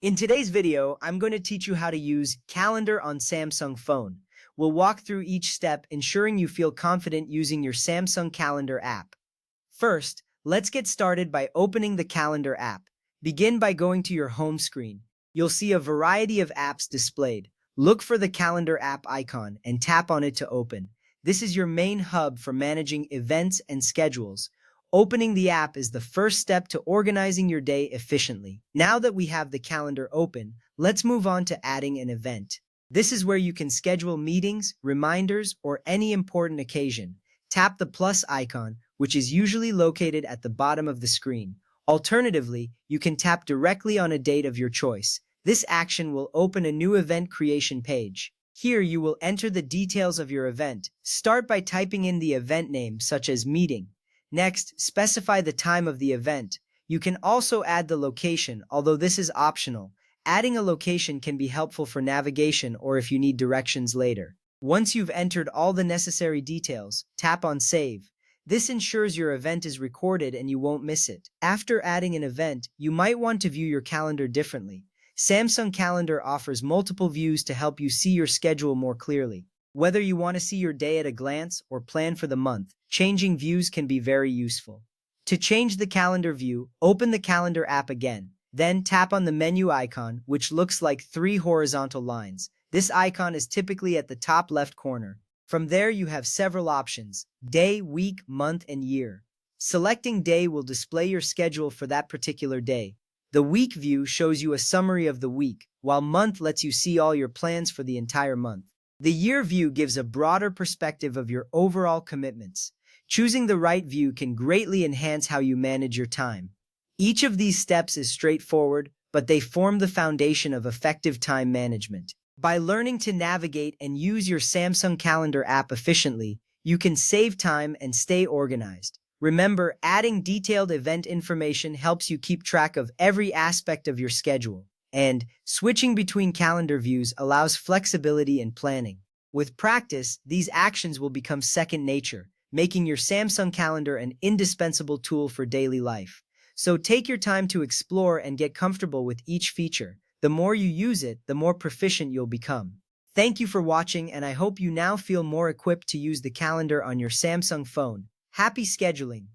In today's video, I'm going to teach you how to use Calendar on Samsung phone. We'll walk through each step, ensuring you feel confident using your Samsung Calendar app. First, let's get started by opening the Calendar app. Begin by going to your home screen. You'll see a variety of apps displayed. Look for the Calendar app icon and tap on it to open. This is your main hub for managing events and schedules. Opening the app is the first step to organizing your day efficiently. Now that we have the calendar open, let's move on to adding an event. This is where you can schedule meetings, reminders, or any important occasion. Tap the plus icon, which is usually located at the bottom of the screen. Alternatively, you can tap directly on a date of your choice. This action will open a new event creation page. Here you will enter the details of your event. Start by typing in the event name, such as meeting. Next, specify the time of the event. You can also add the location, although this is optional. Adding a location can be helpful for navigation or if you need directions later. Once you've entered all the necessary details, tap on Save. This ensures your event is recorded and you won't miss it. After adding an event, you might want to view your calendar differently. Samsung Calendar offers multiple views to help you see your schedule more clearly. Whether you want to see your day at a glance or plan for the month, changing views can be very useful. To change the calendar view, open the Calendar app again. Then tap on the menu icon, which looks like three horizontal lines. This icon is typically at the top left corner. From there, you have several options: day, week, month, and year. Selecting day will display your schedule for that particular day. The week view shows you a summary of the week, while month lets you see all your plans for the entire month. The year view gives a broader perspective of your overall commitments. Choosing the right view can greatly enhance how you manage your time. Each of these steps is straightforward, but they form the foundation of effective time management. By learning to navigate and use your Samsung Calendar app efficiently, you can save time and stay organized. Remember, adding detailed event information helps you keep track of every aspect of your schedule. And switching between calendar views allows flexibility in planning. With practice, these actions will become second nature, making your Samsung Calendar an indispensable tool for daily life. So take your time to explore and get comfortable with each feature. The more you use it, the more proficient you'll become. Thank you for watching, and I hope you now feel more equipped to use the calendar on your Samsung phone. Happy scheduling!